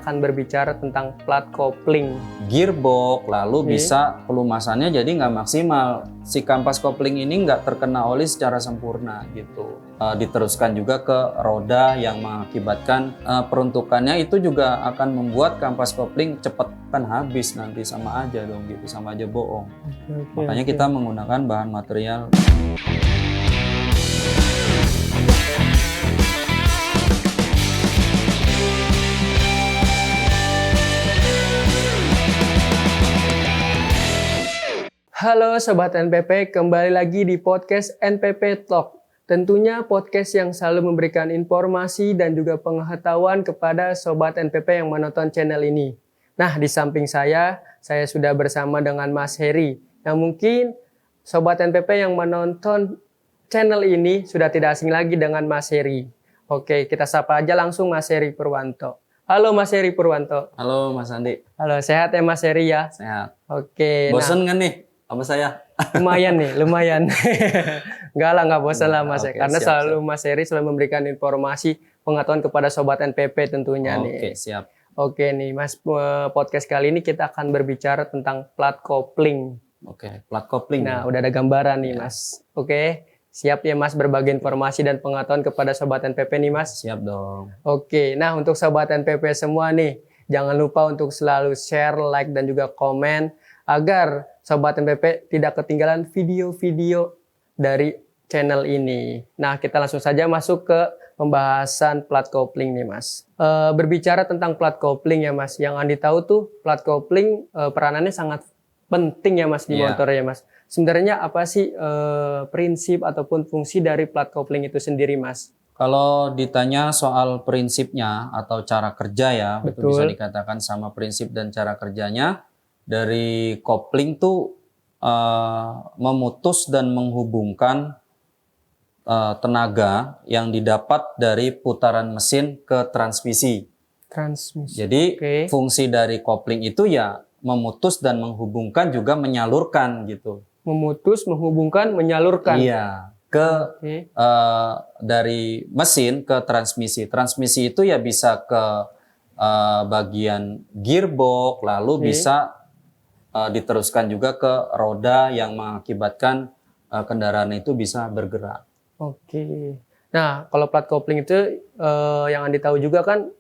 akan berbicara tentang plat kopling. Gearbox, lalu bisa pelumasannya jadi nggak maksimal. Si kampas kopling ini nggak terkena oli secara sempurna gitu. Diteruskan juga ke roda yang mengakibatkan peruntukannya itu juga akan membuat kampas kopling cepat kan habis, nanti sama aja dong gitu, sama aja bohong. Makanya kita menggunakan bahan material. Halo Sobat NPP, kembali lagi di podcast NPP Talk. Tentunya podcast yang selalu memberikan informasi dan juga pengetahuan kepada Sobat NPP yang menonton channel ini. Nah, di samping saya sudah bersama dengan Mas Heri. Yang mungkin Sobat NPP yang menonton channel ini sudah tidak asing lagi dengan Mas Heri. Oke, kita sapa aja langsung Mas Heri Purwanto. Halo Mas Heri Purwanto. Halo Mas Andi. Halo, sehat ya Mas Heri ya? Sehat. Oke. Bosen kan nih sama saya? Lumayan nih, lumayan. Nggak bosan lah Mas. Oke, Karena siap. selalu Mas Heri selalu memberikan informasi pengetahuan kepada Sobat NPP tentunya nih. Oke, siap. Oke nih Mas, podcast kali ini kita akan berbicara tentang plat kopling. Oke, plat kopling. Nah, udah ada gambaran nih Mas. Oke, siap ya Mas berbagi informasi dan pengetahuan kepada Sobat NPP nih Mas? Siap dong. Oke, nah untuk Sobat NPP semua nih, jangan lupa untuk selalu share, like, dan juga komen agar Sobat NPP tidak ketinggalan video-video dari channel ini. Nah, kita langsung saja masuk ke pembahasan plat kopling nih Mas. Berbicara tentang plat kopling ya Mas, yang Andi tahu tuh plat kopling peranannya sangat penting ya Mas di motor ya Mas. Sebenarnya apa sih prinsip ataupun fungsi dari plat kopling itu sendiri Mas? Kalau ditanya soal prinsipnya atau cara kerja ya, itu bisa Betul. dikatakan sama prinsip dan cara kerjanya. Dari kopling tuh memutus dan menghubungkan tenaga yang didapat dari putaran mesin ke transmisi. Transmisi. Jadi Oke. fungsi dari kopling itu ya memutus dan menghubungkan, juga menyalurkan gitu. Memutus, menghubungkan, menyalurkan. Iya, ke Oke. dari mesin ke transmisi. Transmisi itu ya bisa ke bagian gearbox, lalu bisa diteruskan juga ke roda yang mengakibatkan kendaraan itu bisa bergerak. Oke. Nah, kalau plat kopling itu yang Andi tahu juga kan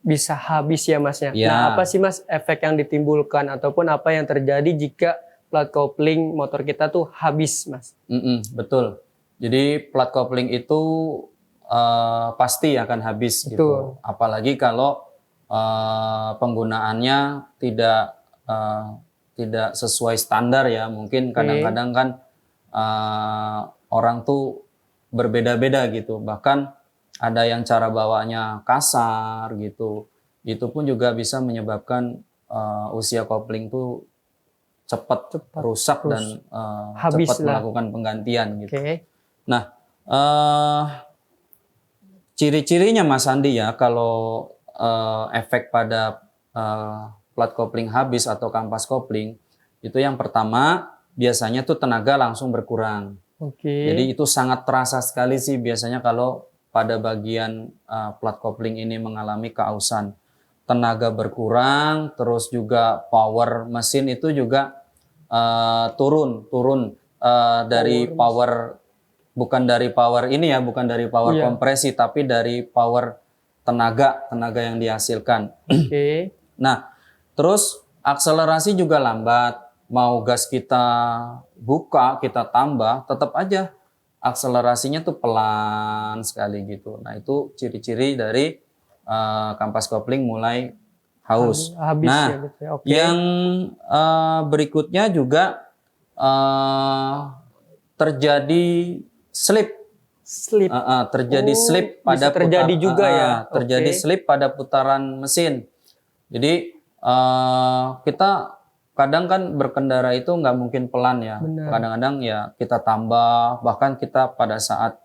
bisa habis ya Masnya. Ya. Nah, apa sih Mas efek yang ditimbulkan ataupun apa yang terjadi jika plat kopling motor kita tuh habis Mas? Betul. Jadi plat kopling itu pasti akan habis gitu. Apalagi kalau penggunaannya tidak sesuai standar ya. Mungkin kadang-kadang kan orang tuh berbeda-beda gitu. Bahkan ada yang cara bawanya kasar gitu. Itu pun juga bisa menyebabkan usia kopling tuh cepat rusak dan habis cepat lah. melakukan penggantian gitu. Oke. Nah, ciri-cirinya Mas Andi ya, kalau efek pada plat kopling habis atau kampas kopling, itu yang pertama biasanya tuh tenaga langsung berkurang. Oke. Jadi itu sangat terasa sekali sih biasanya kalau pada bagian plat kopling ini mengalami keausan. Tenaga berkurang, terus juga power mesin itu juga turun dari power, bukan dari power ini ya, bukan dari power kompresi, tapi dari power tenaga yang dihasilkan. Oke. Nah, terus akselerasi juga lambat. Mau gas kita buka, kita tambah, tetap aja akselerasinya tuh pelan sekali gitu. Nah, itu ciri-ciri dari kampas kopling mulai haus. Habis nah, ya, gitu ya. Oke. yang berikutnya juga terjadi slip. Slip. Terjadi slip pada bisa terjadi juga ya. Terjadi slip pada putaran mesin. Jadi kita kadang kan berkendara itu nggak mungkin pelan ya. Benar. Kadang-kadang ya kita tambah, bahkan kita pada saat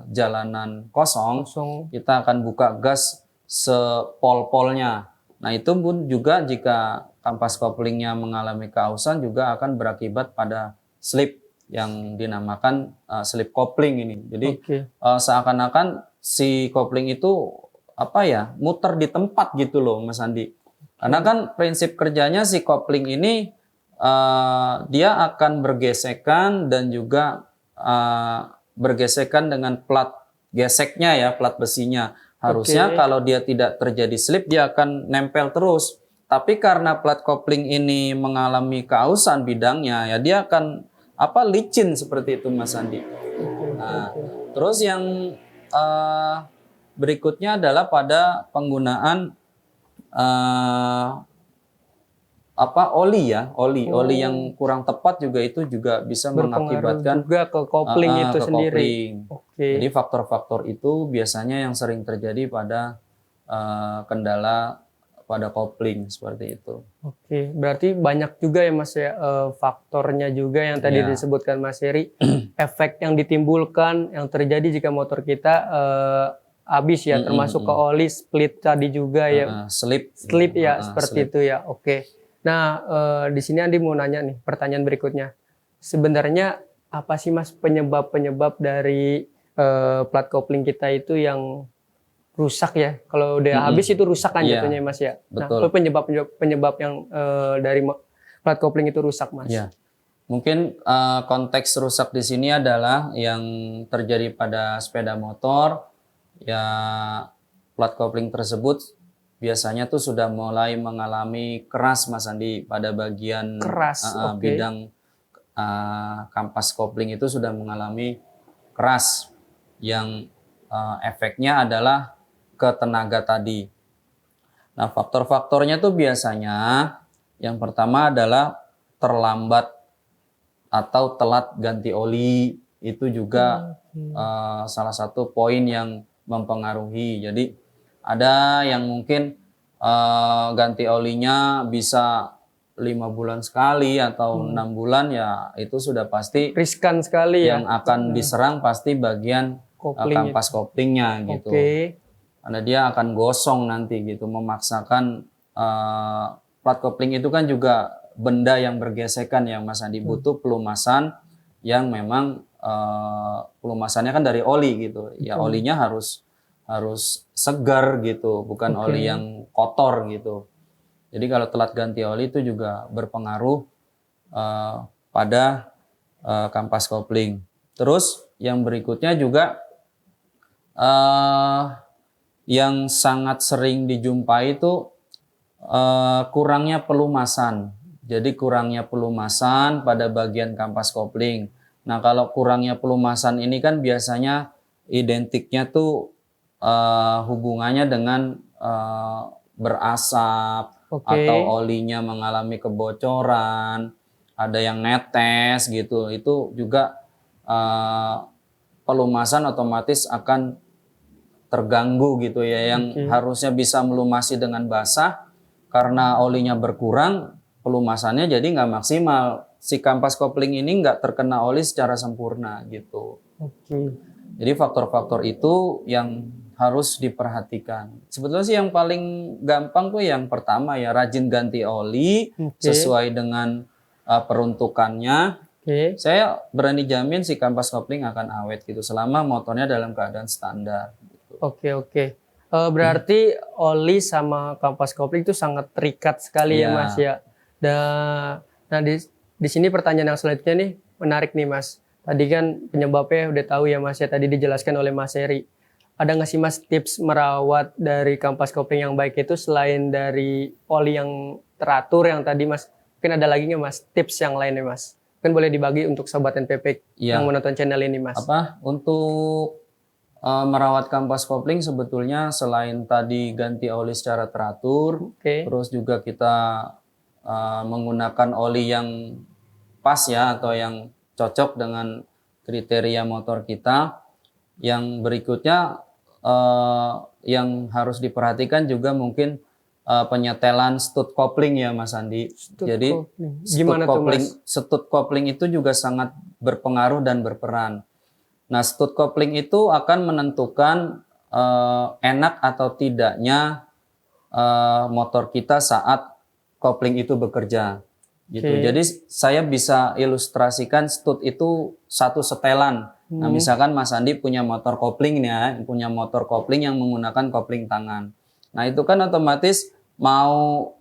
jalanan kosong, kita akan buka gas sepol-polnya. Nah, itu pun juga jika kampas koplingnya mengalami keausan juga akan berakibat pada slip yang dinamakan slip kopling ini. Jadi seakan-akan si kopling itu apa ya, muter di tempat gitu loh Mas Andi. Karena kan prinsip kerjanya si kopling ini dia akan bergesekan dan juga bergesekan dengan plat geseknya ya, plat besinya. Harusnya kalau dia tidak terjadi slip dia akan nempel terus. Tapi karena plat kopling ini mengalami keausan bidangnya ya dia akan licin seperti itu Mas Andi. Nah, terus yang berikutnya adalah pada penggunaan oli yang kurang tepat juga itu juga bisa mengakibatkan juga ke kopling itu ke sendiri. kopling. Jadi faktor-faktor itu biasanya yang sering terjadi pada kendala pada kopling seperti itu. Oke, berarti banyak juga ya Mas ya faktornya juga yang tadi Ya. disebutkan Mas Heri, efek yang ditimbulkan yang terjadi jika motor kita habis ya, termasuk ke oli, split tadi juga ya, Slip ya seperti slip. itu ya. Oke. Nah di sini Andi mau nanya nih pertanyaan berikutnya. Sebenarnya apa sih Mas penyebab dari plat kopling kita itu yang rusak ya? Kalau udah habis itu rusak kan Iya, jatuhnya Mas ya. Nah, betul. apa penyebab yang dari plat kopling itu rusak Mas? Ya, mungkin konteks rusak di sini adalah yang terjadi pada sepeda motor. Ya, plat kopling tersebut biasanya tuh sudah mulai mengalami keras Mas Andi pada bagian Keras, bidang kampas kopling itu sudah mengalami keras yang efeknya adalah ke tenaga tadi. Nah, faktor-faktornya tuh biasanya yang pertama adalah terlambat atau telat ganti oli, itu juga salah satu poin yang mempengaruhi. Jadi ada yang mungkin ganti olinya bisa 5 bulan sekali atau 6 bulan ya itu sudah pasti riskan sekali yang ya. akan diserang pasti bagian kampas koplingnya gitu. Karena dia akan gosong nanti gitu, memaksakan plat kopling itu kan juga benda yang bergesekan ya Mas Andi, butuh pelumasan yang memang pelumasannya kan dari oli gitu. Ya olinya harus segar gitu, bukan oli yang kotor gitu. Jadi kalau telat ganti oli itu juga berpengaruh pada kampas kopling. Terus yang berikutnya juga yang sangat sering dijumpai itu kurangnya pelumasan. Jadi kurangnya pelumasan pada bagian kampas kopling. Nah kalau kurangnya pelumasan ini kan biasanya identiknya tuh hubungannya dengan berasap atau olinya mengalami kebocoran, ada yang netes gitu. Itu juga pelumasan otomatis akan terganggu gitu ya, yang harusnya bisa melumasi dengan basah karena olinya berkurang, pelumasannya jadi nggak maksimal. Si kampas kopling ini nggak terkena oli secara sempurna gitu. Jadi faktor-faktor itu yang harus diperhatikan. Sebetulnya sih yang paling gampang tuh yang pertama ya, rajin ganti oli sesuai dengan peruntukannya. Saya berani jamin si kampas kopling akan awet gitu selama motornya dalam keadaan standar. Oke. Berarti oli sama kampas kopling itu sangat terikat sekali ya Mas ya. Nah di sini pertanyaan yang selanjutnya nih menarik nih Mas. Tadi kan penyebabnya udah tahu ya Mas ya, tadi dijelaskan oleh Mas Heri. Ada nggak sih Mas tips merawat dari kampas kopling yang baik itu selain dari oli yang teratur yang tadi Mas? Mungkin ada lagi nggak Mas tips yang lainnya Mas? Mungkin boleh dibagi untuk Sobat NPP yang menonton channel ini Mas. Untuk merawat kampas kopling sebetulnya selain tadi ganti oli secara teratur, terus juga kita menggunakan oli yang pas ya atau yang cocok dengan kriteria motor kita. Yang berikutnya yang harus diperhatikan juga mungkin penyetelan stud kopling ya Mas Andi. Jadi stud kopling itu juga sangat berpengaruh dan berperan. Nah, stud kopling itu akan menentukan enak atau tidaknya motor kita saat kopling itu bekerja. gitu. Oke. Jadi saya bisa ilustrasikan stud itu satu setelan. Nah, misalkan Mas Andi punya motor kopling nih ya, punya motor kopling yang menggunakan kopling tangan. Nah, itu kan otomatis mau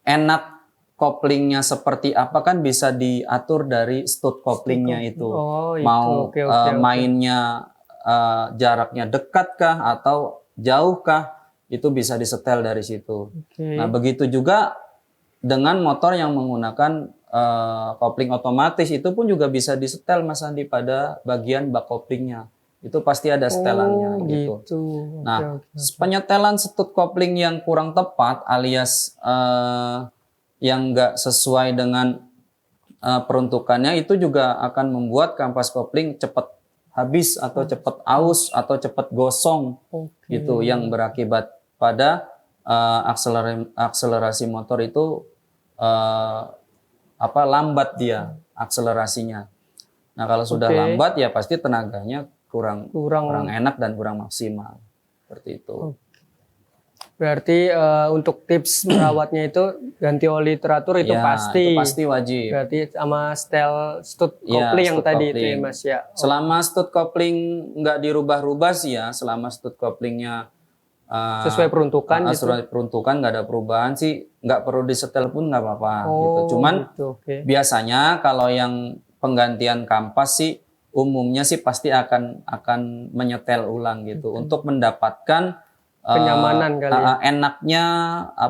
enak koplingnya seperti apa kan bisa diatur dari stud koplingnya itu. Oh, itu. Mau Oke, oke, oke. mainnya jaraknya dekat kah atau jauh kah, itu bisa disetel dari situ. Oke. Nah, begitu juga dengan motor yang menggunakan kopling otomatis itu pun juga bisa disetel Mas Andi pada bagian bak koplingnya. Itu pasti ada setelannya gitu. Gitu. Nah, Oke, oke. penyetelan stud kopling yang kurang tepat alias yang nggak sesuai dengan peruntukannya itu juga akan membuat kampas kopling cepat habis atau cepat aus atau cepat gosong Oke. gitu, yang berakibat pada akselerasi motor itu lambat dia akselerasinya. Nah, kalau sudah Oke. lambat ya pasti tenaganya kurang Kurang. enak dan kurang maksimal. Seperti itu. Berarti untuk tips merawatnya itu ganti oli teratur itu Ya, pasti. itu pasti wajib. Berarti sama setel stud Ya, kopling yang stud tadi itu ya kopling. Mas ya. Selama stud kopling nggak dirubah-rubah sih ya, selama stud koplingnya Sesuai peruntukan gitu. sesuai peruntukan nggak ada perubahan sih, nggak perlu disetel pun nggak apa-apa gitu. Oh, Cuman gitu, oke. biasanya kalau yang penggantian kampas sih umumnya sih pasti akan menyetel ulang gitu untuk mendapatkan Kenyamanan kali ya. enaknya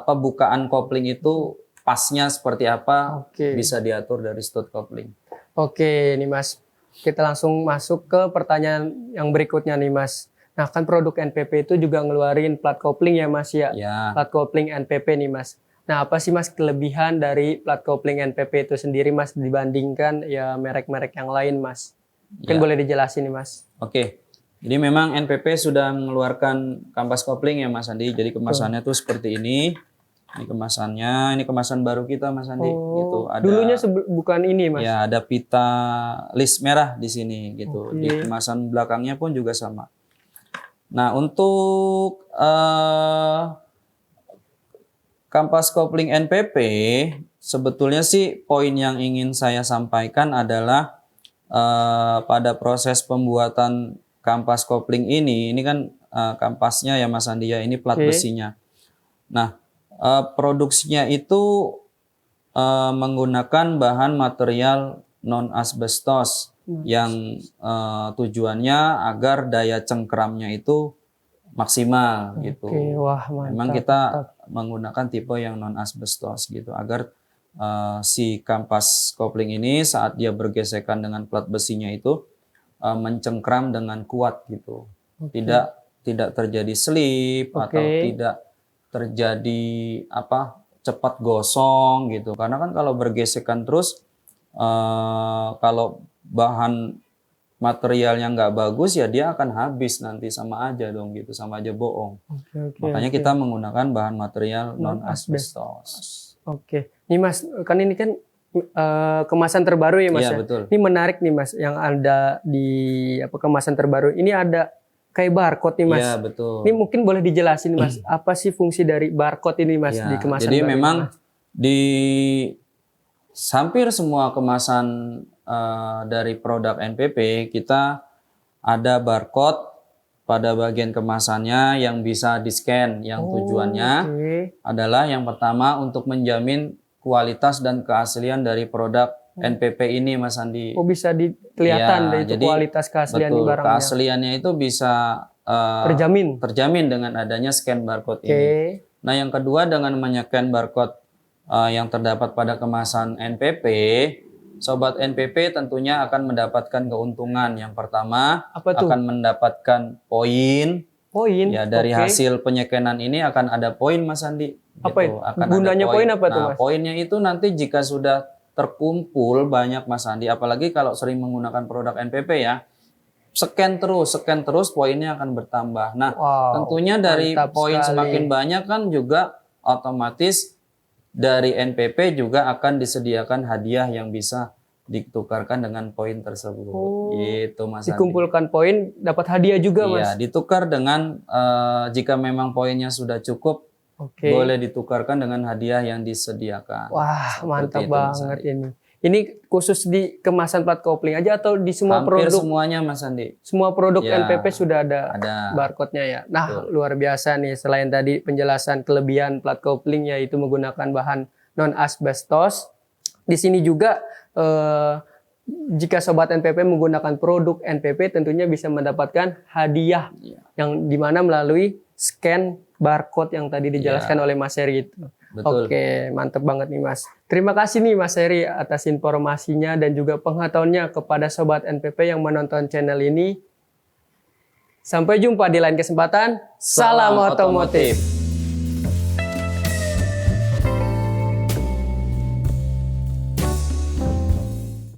bukaan kopling itu pasnya seperti apa Oke. bisa diatur dari stud kopling. Oke, nih Mas. Kita langsung masuk ke pertanyaan yang berikutnya nih Mas. Nah, kan produk NPP itu juga ngeluarin plat kopling ya Mas ya. Ya. Plat kopling NPP nih Mas. Nah, apa sih Mas kelebihan dari plat kopling NPP itu sendiri Mas dibandingkan ya merek-merek yang lain Mas? Mungkin Ya. boleh dijelasin nih Mas. Oke. Jadi memang NPP sudah mengeluarkan kampas kopling ya Mas Andi. Jadi kemasannya tuh seperti ini. Ini kemasannya, ini kemasan baru kita Mas Andi gitu. Ada Dulunya bukan ini Mas. ya ada pita list merah di sini gitu. Oke. Di kemasan belakangnya pun juga sama. Nah, untuk kampas kopling NPP sebetulnya sih poin yang ingin saya sampaikan adalah pada proses pembuatan kampas kopling ini kan kampasnya ya Mas Andi ya, ini plat Oke. besinya. Nah, produksinya itu menggunakan bahan material non asbestos yang tujuannya agar daya cengkeramnya itu maksimal gitu. Oke, wah mantap. Memang kita menggunakan tipe yang non asbestos gitu agar si kampas kopling ini saat dia bergesekan dengan plat besinya itu mencengkram dengan kuat gitu. Tidak terjadi slip atau tidak terjadi cepat gosong gitu. Karena kan kalau bergesekan terus kalau bahan materialnya nggak bagus ya dia akan habis nanti, sama aja dong gitu, sama aja bohong. Makanya kita menggunakan bahan material non asbestos. Oke. Nih Mas, kan ini kan kemasan terbaru ya Mas Iya, ya. betul. Ini menarik nih Mas yang ada di kemasan terbaru. Ini ada kayak barcode nih Mas. Iya, betul. Ini mungkin boleh dijelasin Mas, apa sih fungsi dari barcode ini Mas Ya, di kemasan jadi baru memang ini, Mas? di hampir semua kemasan dari produk NPP kita ada barcode pada bagian kemasannya yang bisa di-scan, yang tujuannya adalah yang pertama untuk menjamin kualitas dan keaslian dari produk NPP ini Mas Andi. Oh, bisa kelihatan dari itu jadi, kualitas keaslian di betul, barangnya. keasliannya itu bisa terjamin dengan adanya scan barcode ini. Nah, yang kedua dengan men-scan barcode yang terdapat pada kemasan NPP, Sobat NPP tentunya akan mendapatkan keuntungan. Yang pertama akan mendapatkan poin. Ya, dari hasil penyekenan ini akan ada poin Mas Andi. Apa gitu. itu? Akan Gunanya ada poin apa tuh Mas? Poinnya itu nanti jika sudah terkumpul banyak Mas Andi, apalagi kalau sering menggunakan produk NPP ya, scan terus poinnya akan bertambah. Nah, tentunya dari poin semakin banyak kan juga otomatis dari NPP juga akan disediakan hadiah yang bisa ditukarkan dengan poin tersebut. Gitu Mas Andi. Dikumpulkan poin dapat hadiah juga Mas. Iya, ditukar dengan jika memang poinnya sudah cukup Oke. boleh ditukarkan dengan hadiah yang disediakan. Wah, Seperti mantap itu, Mas banget Andi. ini. Ini khusus di kemasan plat kopling aja atau di semua Hampir produk? semuanya Mas Andi. Semua produk Ya, NPP sudah ada ada. barcode-nya ya. Nah, luar biasa nih. Selain tadi penjelasan kelebihan plat kopling yaitu menggunakan bahan non asbestos, di sini juga jika sobat NPP menggunakan produk NPP tentunya bisa mendapatkan hadiah Iya. yang dimana melalui scan barcode yang tadi dijelaskan oleh Mas Heri itu. Betul. Oke, mantep banget nih Mas. Terima kasih nih Mas Heri atas informasinya dan juga pengetahuannya kepada sobat NPP yang menonton channel ini. Sampai jumpa di lain kesempatan. Salam otomotif.